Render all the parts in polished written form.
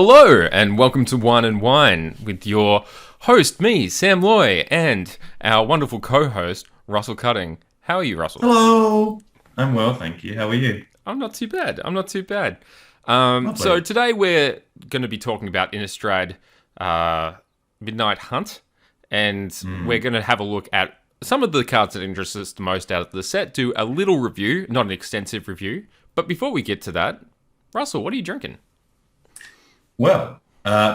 Hello, and welcome to Wine and Wine with your host, me, Sam Loy, and our wonderful co-host, Russell Cutting. How are you, Russell? Hello. I'm well, thank you. How are you? I'm not too bad. So Lovely. today we're going to be talking about Innistrad Midnight Hunt, and we're going to have a look at some of the cards that interest us the most out of the set, do a little review, not an extensive review. But before we get to that, Russell, what are you drinking?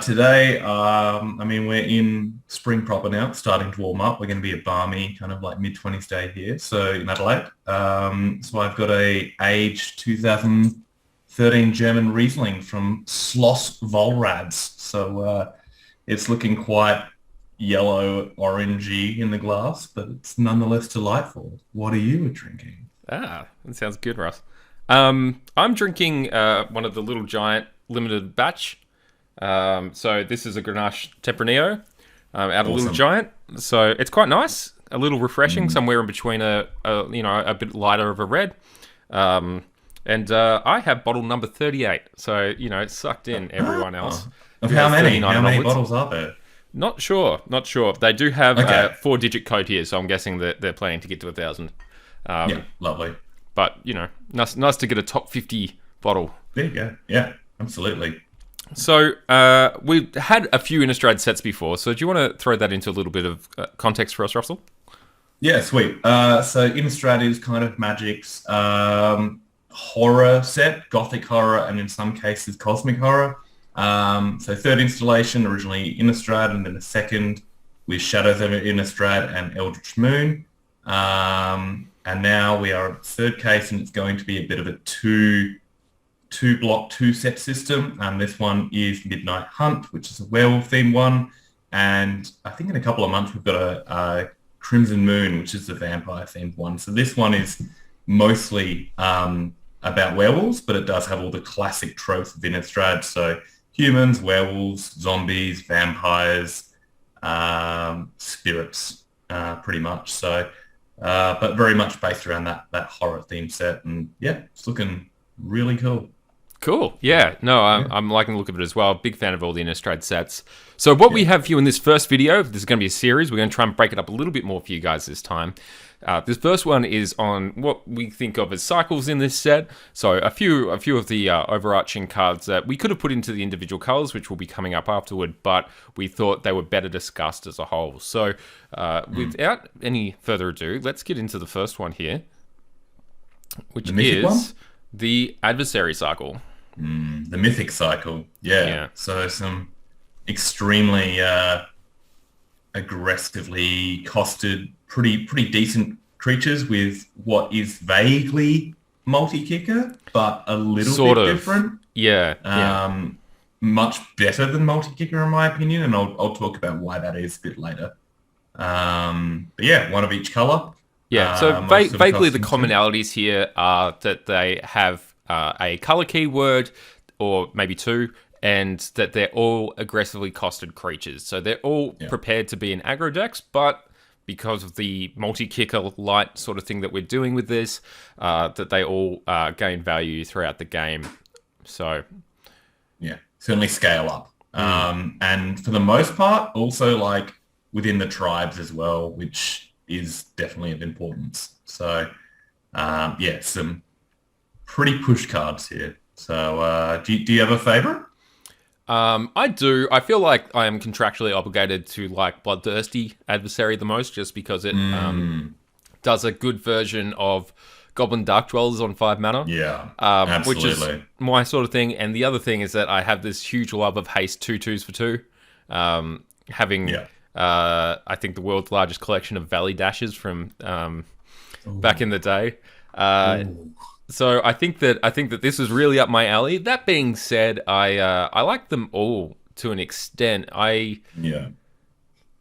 Today, we're in spring proper now. It's starting to warm up. We're going to be a balmy kind of like mid-20s day here, so in Adelaide. So I've got a aged 2013 German Riesling from Schloss Vollrads. So it's looking quite yellow, orangey in the glass, but it's nonetheless delightful. What are you drinking? Ah, that sounds good, Russ. I'm drinking one of the Little Giant limited batch. So this is a Grenache Tempranillo out of Little Awesome. Giant. So it's quite nice, a little refreshing, somewhere in between a bit lighter of a red. And I have bottle number 38. So it's sucked in everyone else. Of who how has many? 39 How and many onwards. bottles are there? Not sure. They do have a Okay. 4-digit code here, so I'm guessing that they're planning to get to 1,000. Yeah, lovely. But nice to get a top 50 bottle. There you go. Yeah, absolutely. So we've had a few Innistrad sets before. So do you want to throw that into a little bit of context for us, Russell? Yeah, sweet. So Innistrad is kind of Magic's horror set, gothic horror, and in some cases cosmic horror. So third installation, originally Innistrad, and then the second with Shadows of Innistrad and Eldritch Moon. And now we are at the third case, and it's going to be a bit of a two block, two set system. And this one is Midnight Hunt, which is a werewolf themed one. And I think in a couple of months we've got a Crimson Moon, which is the vampire themed one. So this one is mostly about werewolves, but it does have all the classic tropes of Innistrad. So humans, werewolves, zombies, vampires, spirits, pretty much. So, but very much based around that horror theme set. And yeah, it's looking really cool. Cool. Yeah. No, I'm liking the look of it as well. Big fan of all the Innistrad sets. So what we have for you in this first video, this is going to be a series. We're going to try and break it up a little bit more for you guys this time. This first one is on what we think of as cycles in this set. So a few of the overarching cards that we could have put into the individual colors, which will be coming up afterward, but we thought they were better discussed as a whole. So without any further ado, let's get into the first one here, which The mythic one? is the adversary cycle. The Mythic Cycle. Yeah. Yeah. So some extremely aggressively costed, pretty decent creatures with what is vaguely multi-kicker, but a little Sort bit of. different. Yeah. Much better than multi-kicker in my opinion, and I'll talk about why that is a bit later. But yeah, one of each color. Yeah, so Most of them vaguely the custom too. commonalities here are that they have a color keyword, or maybe two, and that they're all aggressively costed creatures. So they're all prepared to be in aggro decks, but because of the multi-kicker light sort of thing that we're doing with this, that they all gain value throughout the game. So, Yeah, certainly scale up. And for the most part, also like within the tribes as well, which is definitely of importance. So, yeah, some pretty push cards here. So, do you have a favorite? I do. I feel like I am contractually obligated to like Bloodthirsty Adversary the most, just because it does a good version of Goblin Dark Dwellers on 5 mana. Yeah, Which is absolutely. my sort of thing. And the other thing is that I have this huge love of haste 2/2s for 2. Having, Yeah. I think, the world's largest collection of Valley Dashes from back in the day. So I think that this is really up my alley. That being said, I like them all to an extent. Yeah.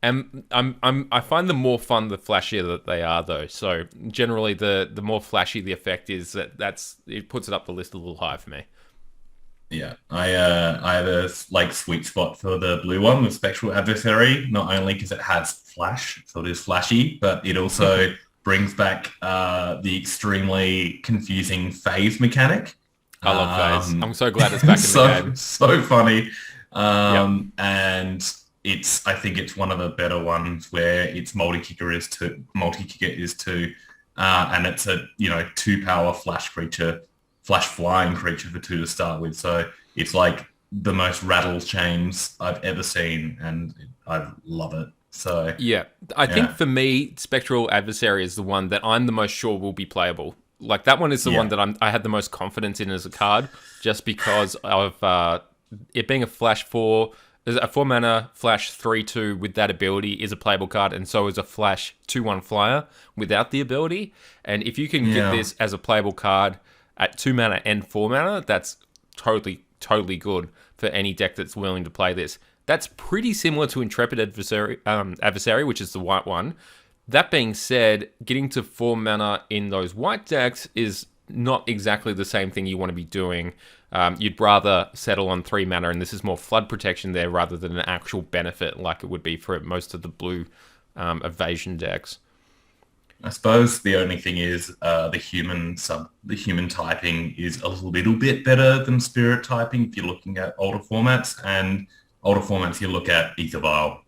I find them more fun the flashier that they are, though. So generally, the more flashy the effect is, it puts it up the list a little higher for me. Yeah, I have a like sweet spot for the blue one, the Spectral Adversary, not only because it has flash, so it is flashy, but it also brings back the extremely confusing phase mechanic. I love phase. I'm so glad it's back in the game. So funny. Yep. And I think it's one of the better ones where its multi-kicker is two, and it's a, 2-power flash flying creature for 2 to start with. So it's like the most rattle chains I've ever seen, and I love it. So Yeah, I think yeah, for me, Spectral Adversary is the one that I'm the most sure will be playable. Like that one is the one yeah, that I had the most confidence in as a card, just because of it being a flash 4, a 4 mana flash 3/2 with that ability is a playable card, and so is a flash 2/1 flyer without the ability. And if you can get yeah. this as a playable card at 2 mana and 4 mana, that's totally good for any deck that's willing to play this. That's pretty similar to Intrepid Adversary, which is the white one. That being said, getting to 4 mana in those white decks is not exactly the same thing you want to be doing. You'd rather settle on 3 mana, and this is more flood protection there rather than an actual benefit like it would be for most of the blue evasion decks. I suppose the only thing is the human typing is a little bit better than spirit typing if you're looking at older formats, and older formats you look at Ether Vial,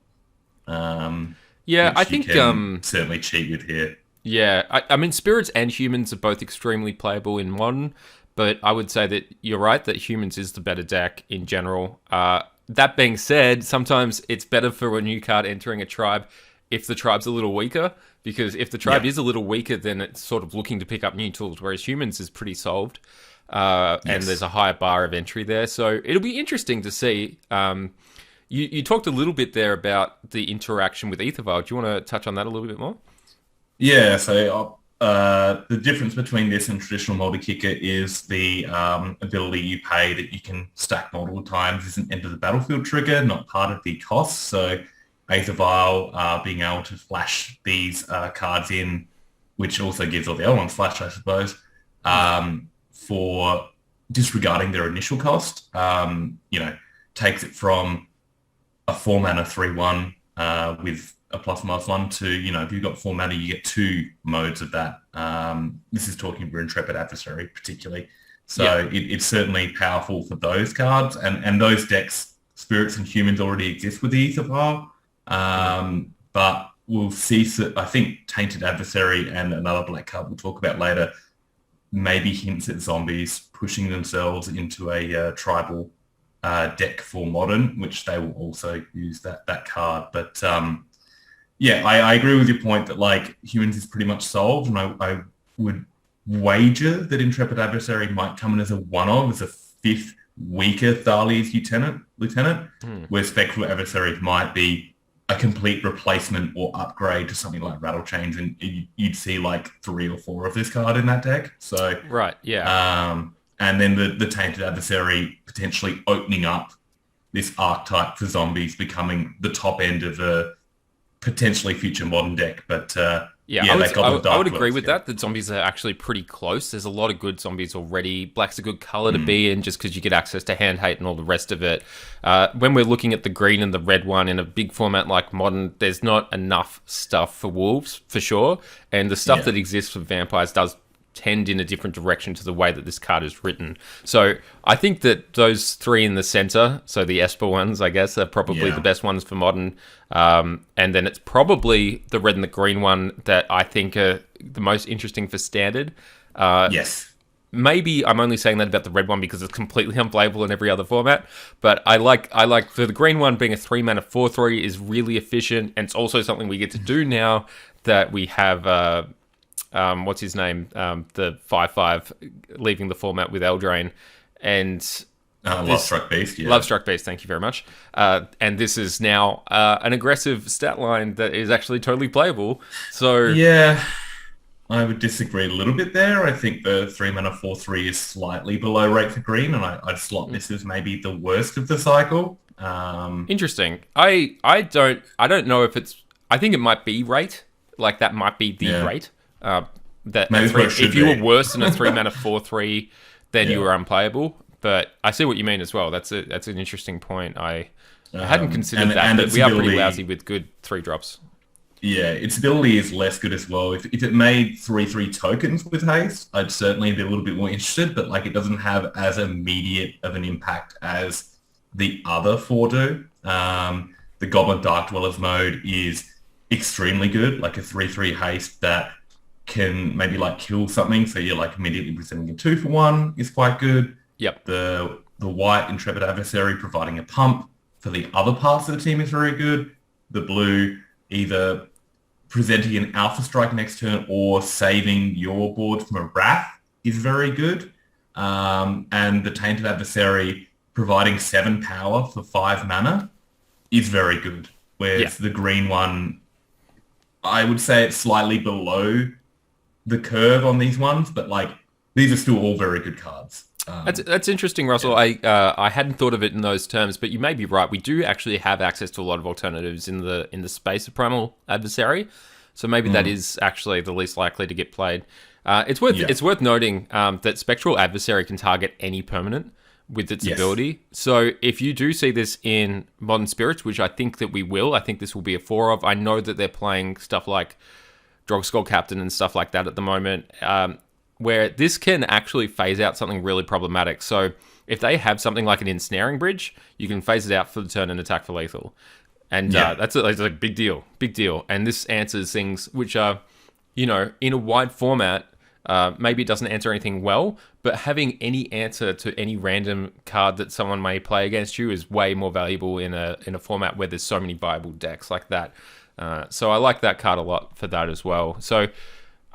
Yeah, I which you think can certainly cheat with here. yeah, I mean, spirits and humans are both extremely playable in modern, but I would say that you're right that humans is the better deck in general. That being said, sometimes it's better for a new card entering a tribe if the tribe's a little weaker, because if the tribe Yeah, is a little weaker, then it's sort of looking to pick up new tools, whereas humans is pretty solved, and there's yes. a higher bar of entry there. So it'll be interesting to see. You talked a little bit there about the interaction with Ethervile. Do you want to touch on that a little bit more? Yeah, so the difference between this and traditional multi-kicker is the ability you pay that you can stack multiple times is an end of the battlefield trigger, not part of the cost. So Aether Vial being able to flash these cards in, which also gives all the other ones flash, I suppose, Yeah. for disregarding their initial cost, takes it from a 4 mana 3/1 with a +/-1 to, if you've got 4 mana, you get 2 modes of that. This is talking about Intrepid Adversary particularly. Yeah. So it's certainly powerful for those cards, and those decks, spirits and humans already exist with the Ether Vial. Mm. But we'll see, I think Tainted Adversary and another black card we'll talk about later maybe hints at zombies pushing themselves into a tribal deck for modern, which they will also use that card. But yeah, I agree with your point that like humans is pretty much solved, and I would wager that Intrepid Adversary might come in as a one-of, as a fifth weaker Thalia's lieutenant, Mm. where Spectral Adversary might be a complete replacement or upgrade to something like Rattle Chains, and you'd see like 3 or 4 of this card in that deck. So Right. Yeah. and then the Tainted Adversary potentially opening up this archetype for zombies, becoming the top end of a potentially future modern deck. But Yeah, yeah, that Goblin I Dark would agree Lords, with yeah. that. The zombies are actually pretty close. There's a lot of good zombies already. Black's a good color to be in just because you get access to hand hate and all the rest of it. When we're looking at the green and the red one in a big format like modern, there's not enough stuff for wolves for sure, and the stuff Yeah. that exists for vampires does tend in a different direction to the way that this card is written. So I think that those 3 in the center, so the Esper ones, I guess, are probably Yeah. the best ones for modern. And then it's probably the red and the green one that I think are the most interesting for standard. Yes. Maybe I'm only saying that about the red one because it's completely unplayable in every other format. But I like for the green one being a 3 mana 4/3 is really efficient, and it's also something we get to do now that we have what's his name? The 5/5 leaving the format with Eldraine. And Love Struck Beast, yeah. Love Struck Beast, thank you very much. And this is now an aggressive stat line that is actually totally playable. So Yeah, I would disagree a little bit there. I think the 3 mana 4/3 is slightly below rate for green, and I'd slot this as maybe the worst of the cycle. interesting. I don't know if it's. I think it might be rate. Like that might be the Yeah. rate. That Maybe a it's what it if should you be. were worse than a 3 mana 4/3, then you Yeah. were unplayable. But I see what you mean as well. That's an interesting point. I hadn't considered that, and but its we are pretty ability, lousy with good 3 drops. yeah, its ability is less good as well. If it made 3/3 tokens with haste, I'd certainly be a little bit more interested, but like it doesn't have as immediate of an impact as the other four do. The Goblin Dark Dwellers mode is extremely good, like a 3/3 haste that can maybe like kill something, so you're like immediately presenting a 2-for-1 is quite good. Yep. The white Intrepid Adversary providing a pump for the other parts of the team is very good. The blue either presenting an Alpha Strike next turn or saving your board from a Wrath is very good. And the Tainted Adversary providing 7 power for 5 mana is very good. Whereas the green one, I would say it's slightly below the curve on these ones, but like these are still all very good cards. That's interesting, Russell. I hadn't thought of it in those terms, but you may be right. We do actually have access to a lot of alternatives in the space of Primal Adversary, so maybe that is actually the least likely to get played. It's worth noting that Spectral Adversary can target any permanent with its ability. So if you do see this in Modern Spirits, which I think that we will, I think this will be a 4 of. I know that they're playing stuff like Drogskull Captain and stuff like that at the moment, where this can actually phase out something really problematic. So if they have something like an Ensnaring Bridge, you can phase it out for the turn and attack for lethal. And that's a big deal. And this answers things which are, in a wide format, maybe it doesn't answer anything well, but having any answer to any random card that someone may play against you is way more valuable in a format where there's so many viable decks like that. So I like that card a lot for that as well. So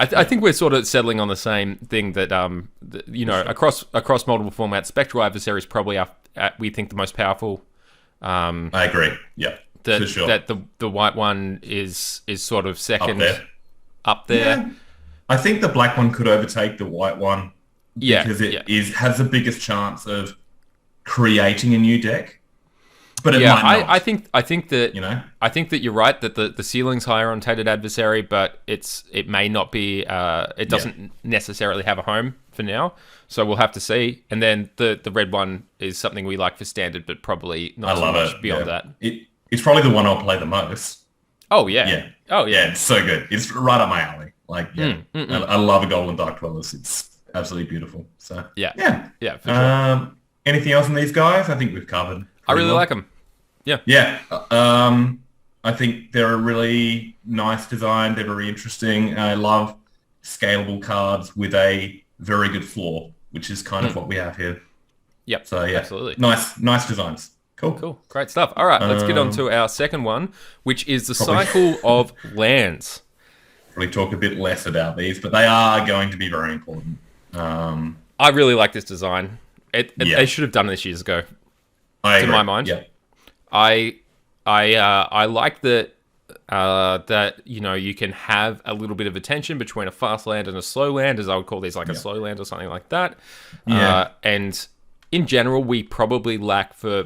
I think we're sort of settling on the same thing that, across multiple formats, Spectral Adversary is probably we think the most powerful. I agree. Yeah, for sure. That the white one is sort of second up there. Yeah. I think the black one could overtake the white one because it has the biggest chance of creating a new deck. But it might not. I think that I think that you're right that the ceiling's higher on Tainted Adversary, but it may not be. It doesn't necessarily have a home for now, so we'll have to see. And then the red one is something we like for standard, but probably not so much beyond that. It's probably the one I'll play the most. Oh yeah. It's so good. It's right up my alley. Like I love a Golden Dark Dwellers. It's absolutely beautiful. So yeah, for sure. Anything else on these guys? I think we've covered. I really like them. Yeah. I think they're a really nice design. They're very interesting. I love scalable cards with a very good floor, which is kind of what we have here. Yep. So absolutely. Nice designs. Cool. Great stuff. All right, let's get on to our second one, which is the cycle of lands. Probably talk a bit less about these, but they are going to be very important. I really like this design. They should have done this years ago. To my mind. Yeah. I like that you can have a little bit of a tension between a fast land and a slow land, as I would call these, like a slow land or something like that. And in general, we probably lack for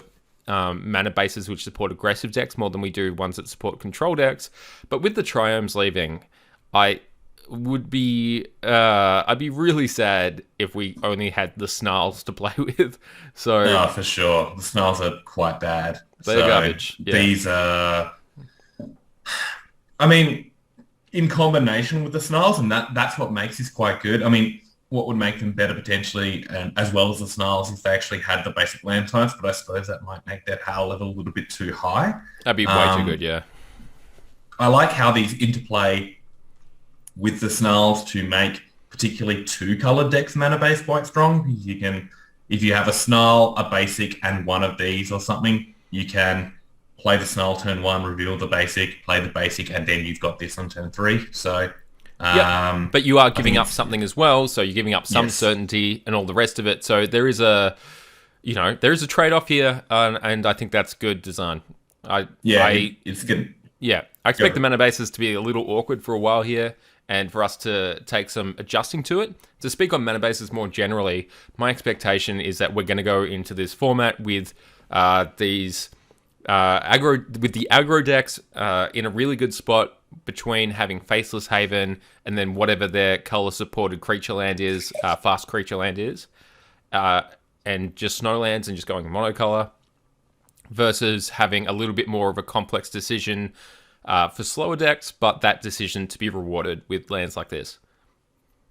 mana bases which support aggressive decks more than we do ones that support control decks. But with the Triomes leaving, I'd be really sad if we only had the Snarls to play with. So for sure, the Snarls are quite bad. They're garbage. Yeah. These are, I mean, in combination with the Snarls, and that's what makes this quite good. I mean, what would make them better potentially, and as well as the Snarls, if they actually had the basic land types, but I suppose that might make their power level a little bit too high. That'd be way too good, yeah. I like how these interplay with the Snarls to make particularly two-coloured decks mana base quite strong. You can, if you have a Snarl, a basic, and one of these or something, you can play the Snarl turn 1, reveal the basic, play the basic, and then you've got this on turn 3. So, but you are giving up something as well. So you're giving up some certainty and all the rest of it. So there is a trade-off here, and I think that's good design. It's good. Yeah, I expect the mana bases to be a little awkward for a while here, and for us to take some adjusting to it. To speak on mana bases more generally, my expectation is that we're going to go into this format with these aggro decks in a really good spot between having Faceless Haven and then whatever their color supported creature land is, fast creature land is, and just snowlands and just going monocolor, versus having a little bit more of a complex decision for slower decks, but that decision to be rewarded with lands like this.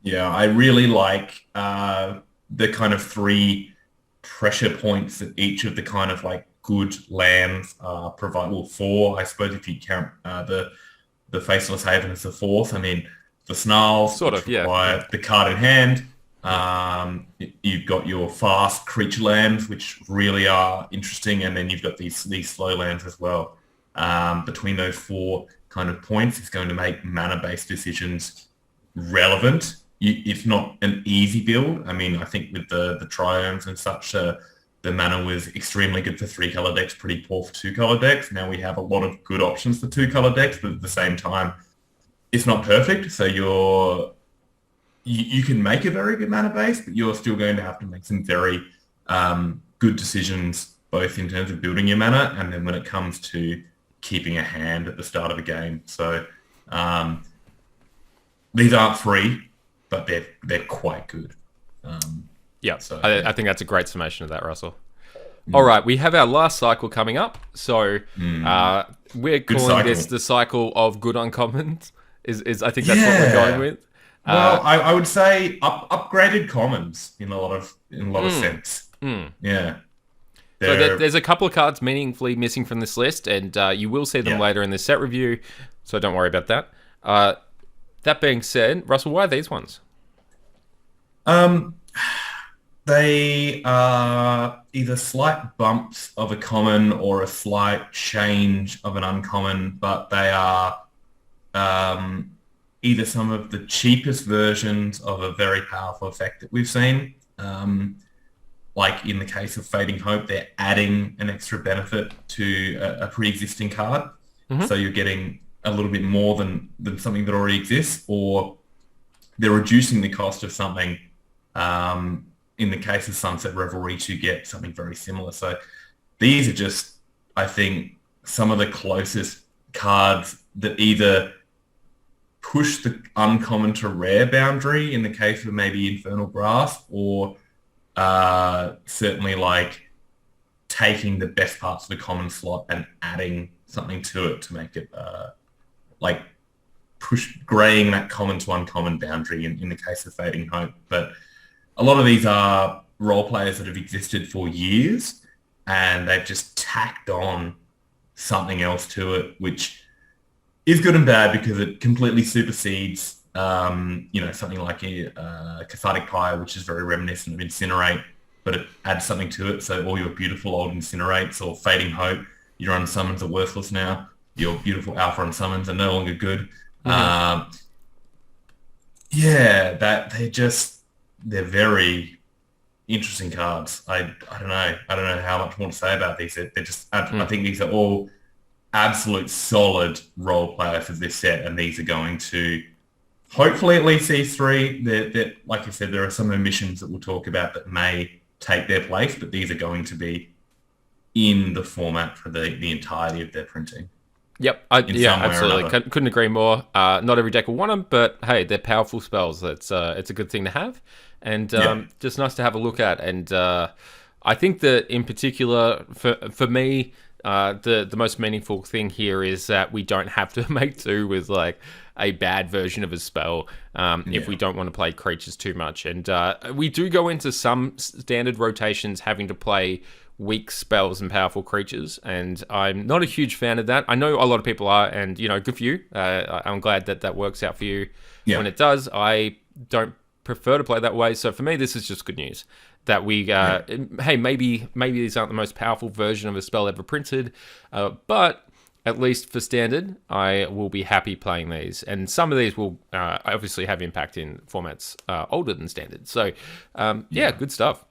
Yeah, I really like the kind of 3 pressure points that each of the kind of like good lands provide, well, 4, I suppose, if you count the Faceless Haven as the 4th. I mean, the Snarls, Sort which of, yeah. require the card in hand. You've got your fast creature lands, which really are interesting, and then you've got these slow lands as well. Between those 4 kind of points, it's going to make mana-based decisions relevant. It's not an easy build. I mean, I think with the triomes and such, the mana was extremely good for 3-color decks, pretty poor for 2-color decks. Now we have a lot of good options for 2-color decks, but at the same time, it's not perfect. So you can make a very good mana base, but you're still going to have to make some very good decisions, both in terms of building your mana and then when it comes to keeping a hand at the start of a game. So these aren't free, but they're quite good. Yeah, so I think that's a great summation of that, Russell. All right, we have our last cycle coming up. So we're calling this the cycle of good uncommons. Is I think that's what we're going with. Well, I would say upgraded commons in a lot of sense. Yeah. So there's a couple of cards meaningfully missing from this list, and you will see them later in this set review. So don't worry about that. That being said, Russell, why are these ones? They are either slight bumps of a common or a slight change of an uncommon, but they are either some of the cheapest versions of a very powerful effect that we've seen. Like in the case of Fading Hope, they're adding an extra benefit to a pre-existing card. So you're getting a little bit more than something that already exists, or they're reducing the cost of something. In the case of Sunset Revelry, to get something very similar. So these are just, I think, some of the closest cards that either push the uncommon to rare boundary in the case of maybe Infernal Grasp, or certainly like taking the best parts of the common slot and adding something to it to make it like push graying that common to uncommon boundary in the case of Fading Hope. But a lot of these are role players that have existed for years and they've just tacked on something else to it, which is good and bad because it completely supersedes, something like a Cathartic Pyre, which is very reminiscent of Incinerate, but it adds something to it. So all your beautiful old Incinerates or Fading Hope, your unsummons are worthless now. Your beautiful alpha unsummons are no longer good. They're very interesting cards. I don't know how much more to say about these. They're just, I think these are all absolute solid role players for this set, and these are going to hopefully at least these 3. They're, like I said, there are some omissions that we'll talk about that may take their place, but these are going to be in the format for the entirety of their printing. Yep, absolutely. Couldn't agree more. Not every deck will want them, but hey, they're powerful spells. It's a good thing to have, and just nice to have a look at. And I think that in particular, for me, the most meaningful thing here is that we don't have to make do with like a bad version of a spell if we don't want to play creatures too much. And we do go into some standard rotations having to play weak spells and powerful creatures, and I'm not a huge fan of that. I know a lot of people are, and good for you. I'm glad that works out for you when it does. I don't prefer to play that way, so for me this is just good news that we hey, maybe these aren't the most powerful version of a spell ever printed, but at least for standard I will be happy playing these, and some of these will obviously have impact in formats older than standard. So good stuff.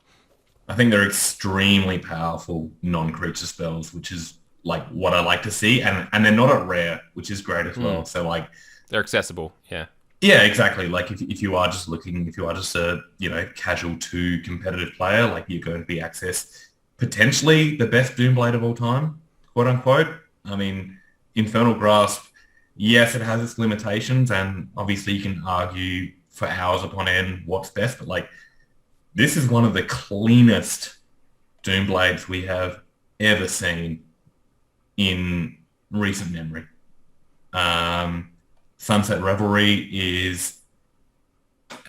I think they're extremely powerful non-creature spells, which is like what I like to see, and they're not at rare, which is great as well. So like they're accessible. Yeah, exactly. Like if you are just a casual to competitive player, like you're going to be accessed potentially the best Doomblade of all time, quote unquote. I mean, Infernal Grasp, yes, it has its limitations, and obviously you can argue for hours upon end what's best, but like this is one of the cleanest Doomblades we have ever seen in recent memory. Sunset Revelry is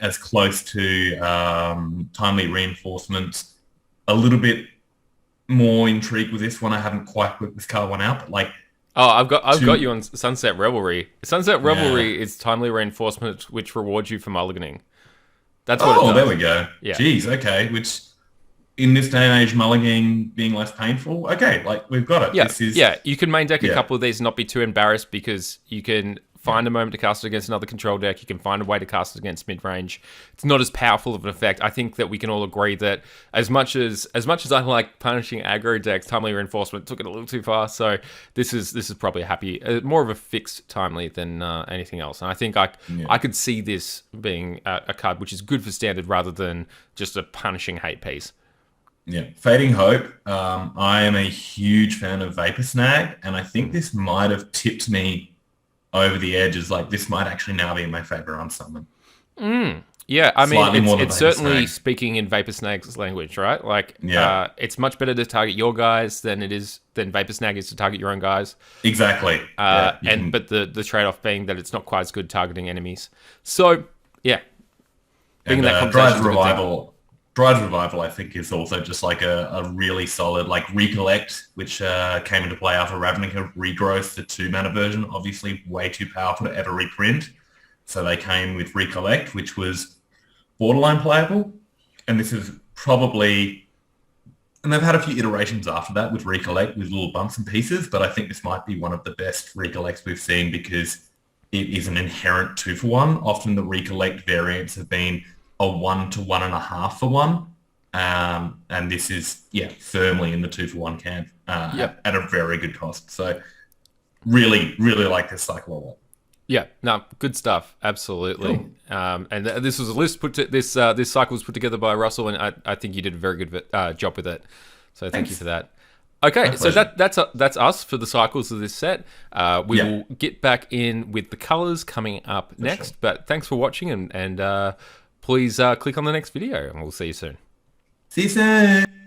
as close to Timely Reinforcements, a little bit more intrigued with this one. I haven't quite worked this car one out, but like, Oh, I've got you on Sunset Revelry. Sunset Revelry is timely reinforcement, which rewards you for mulliganing. That's what it does. There we go. Yeah. Jeez, okay. Which in this day and age, mulliganing being less painful. Okay, like we've got it. Yeah, you can main deck a couple of these and not be too embarrassed because you can find a moment to cast it against another control deck. You can find a way to cast it against mid-range. It's not as powerful of an effect. I think that we can all agree that as much as I like punishing aggro decks, timely reinforcement took it a little too far. So this is probably more of a fixed timely than anything else. And I think I could see this being a card which is good for standard rather than just a punishing hate piece. Yeah, Fading Hope. I am a huge fan of Vapor Snag, and I think this might have tipped me over the edges. Like this might actually now be my favorite unsummon. Yeah, I mean, it's certainly Snag. Speaking in Vapor Snag's language, right? Like, it's much better to target your guys than Vapor Snag is to target your own guys. Exactly. But the trade-off being that it's not quite as good targeting enemies. So, yeah. Being in that conversation, Drive's Revival, I think, is also just like a really solid, like Recollect, which came into play after Ravnica Regrowth, the 2-mana version, obviously way too powerful to ever reprint. So they came with Recollect, which was borderline playable. And this is probably... And they've had a few iterations after that with Recollect, with little bumps and pieces, but I think this might be one of the best Recollects we've seen because it is an inherent 2-for-1. Often the Recollect variants have been a 1 to 1.5 for 1. And this is, firmly in the 2-for-1 camp at a very good cost. So really, really like this cycle a lot. Yeah, no, good stuff. Absolutely. Cool. And this was a list this cycle was put together by Russell, and I think you did a very good job with it. So thank you for that. Okay, so that's us for the cycles of this set. We will get back in with the colors coming up next. Sure. But thanks for watching, and please click on the next video, and we'll see you soon. See you soon.